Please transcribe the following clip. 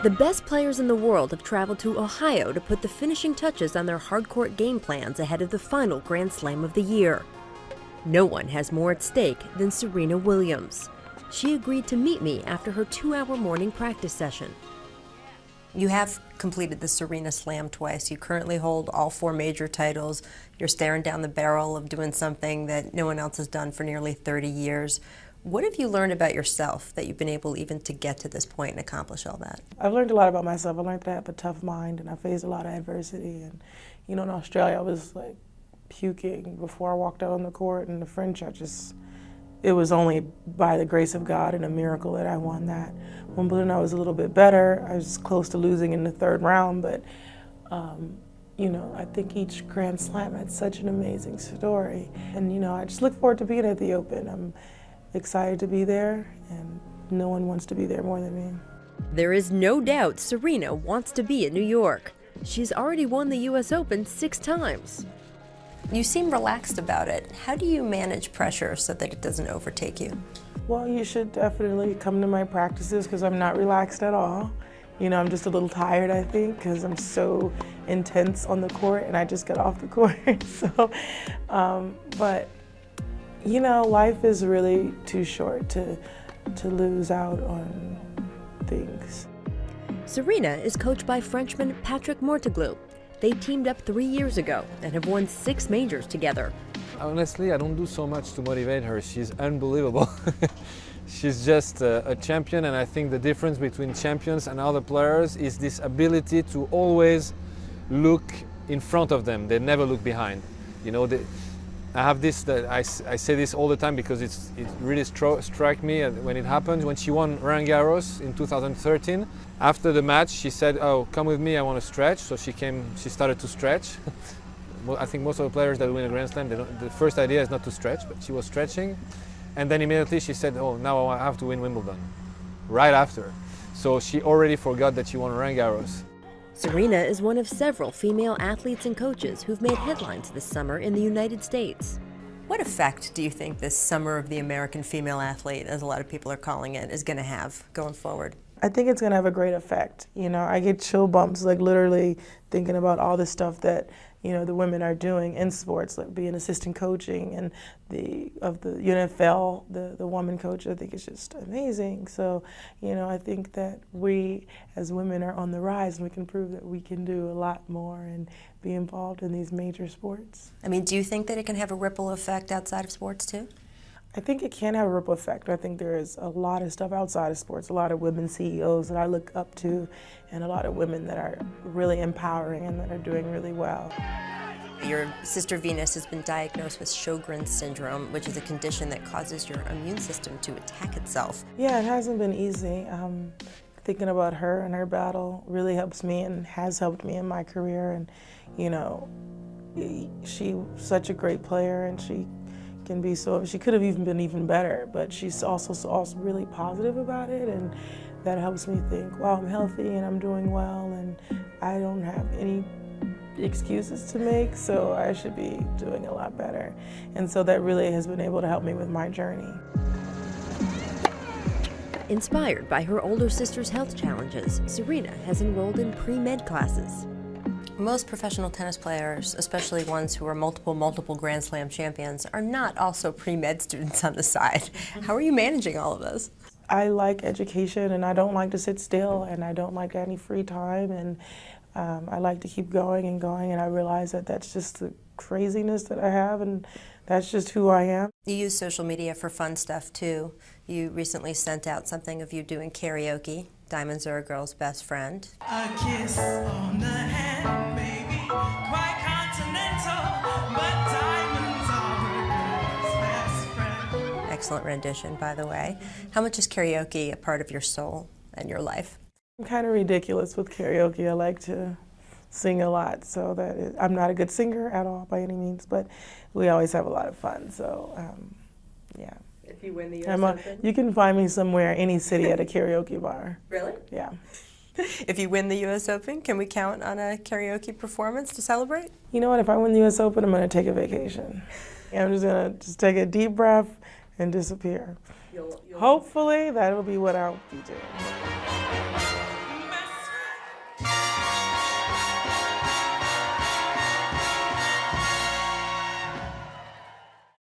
The best players in the world have traveled to Ohio to put the finishing touches on their hard-court game plans ahead of the final Grand Slam of the year. No one has more at stake than Serena Williams. She agreed to meet me after her 2-hour morning practice session. You have completed the Serena Slam twice. You currently hold all 4 major titles. You're staring down the barrel of doing something that no one else has done for nearly 30 years. What have you learned about yourself that you've been able even to get to this point and accomplish all that? I've learned a lot about myself. I learned to have a tough mind, and I faced a lot of adversity. And, in Australia, I was like puking before I walked out on the court, and the French, it was only by the grace of God and a miracle that I won that. Wimbledon, I was a little bit better. I was close to losing in the 3rd round, but, I think each Grand Slam had such an amazing story. And, I just look forward to being at the Open. I'm excited to be there, and no one wants to be there more than me. There is no doubt Serena wants to be in New York. She's already won the U.S. Open 6 times. You seem relaxed about it. How do you manage pressure so that it doesn't overtake you? Well, you should definitely come to my practices because I'm not relaxed at all. I'm just a little tired, I think, because I'm so intense on the court and I just got off the court. But life is really too short to lose out on things. Serena is coached by Frenchman Patrick Morteglou. They teamed up 3 years ago and have won 6 majors together. Honestly, I don't do so much to motivate her. She's unbelievable. She's just a champion, and I think the difference between champions and other players is this ability to always look in front of them. They never look behind. I have this, that I say this all the time because it really struck me when it happened. When she won Roland Garros in 2013, after the match she said, "Oh, come with me, I want to stretch." So she started to stretch. I think most of the players that win a Grand Slam, the first idea is not to stretch, but she was stretching. And then immediately she said, "Oh, now I have to win Wimbledon." Right after. So she already forgot that she won Roland Garros. Serena is one of several female athletes and coaches who've made headlines this summer in the United States. What effect do you think this Summer of the American Female Athlete, as a lot of people are calling it, is going to have going forward? I think it's going to have a great effect. I get chill bumps, like literally thinking about all the stuff that, the women are doing in sports, like being assistant coaching and the NFL, the woman coach. I think it's just amazing. So, I think that we as women are on the rise, and we can prove that we can do a lot more and be involved in these major sports. Do you think that it can have a ripple effect outside of sports too? I think it can have a ripple effect. I think there is a lot of stuff outside of sports, a lot of women CEOs that I look up to, and a lot of women that are really empowering and that are doing really well. Your sister Venus has been diagnosed with Sjogren's syndrome, which is a condition that causes your immune system to attack itself. Yeah, it hasn't been easy. Thinking about her and her battle really helps me and has helped me in my career. And, she's such a great player, and she could have even been even better, but she's also really positive about it, and that helps me think, well, I'm healthy and I'm doing well and I don't have any excuses to make, so I should be doing a lot better. And so that really has been able to help me with my journey. Inspired by her older sister's health challenges, Serena has enrolled in pre-med classes. Most professional tennis players, especially ones who are multiple Grand Slam champions, are not also pre-med students on the side. How are you managing all of this? I like education, and I don't like to sit still, and I don't like any free time, and I like to keep going, and I realize that that's just the craziness that I have, and that's just who I am. You use social media for fun stuff too. You recently sent out something of you doing karaoke. Diamonds are a girl's best friend. A kiss on the hand, baby, quite continental, but diamonds are a girl's best friend. Excellent rendition, by the way. How much is karaoke a part of your soul and your life? I'm kind of ridiculous with karaoke. I like to sing a lot, so I'm not a good singer at all by any means, but we always have a lot of fun, so yeah. If you win the U.S. Open? You can find me somewhere, any city, at a karaoke bar. Really? Yeah. If you win the U.S. Open, can we count on a karaoke performance to celebrate? You know what? If I win the U.S. Open, I'm going to take a vacation. I'm just going to take a deep breath and disappear. Hopefully, that will be what I'll be doing.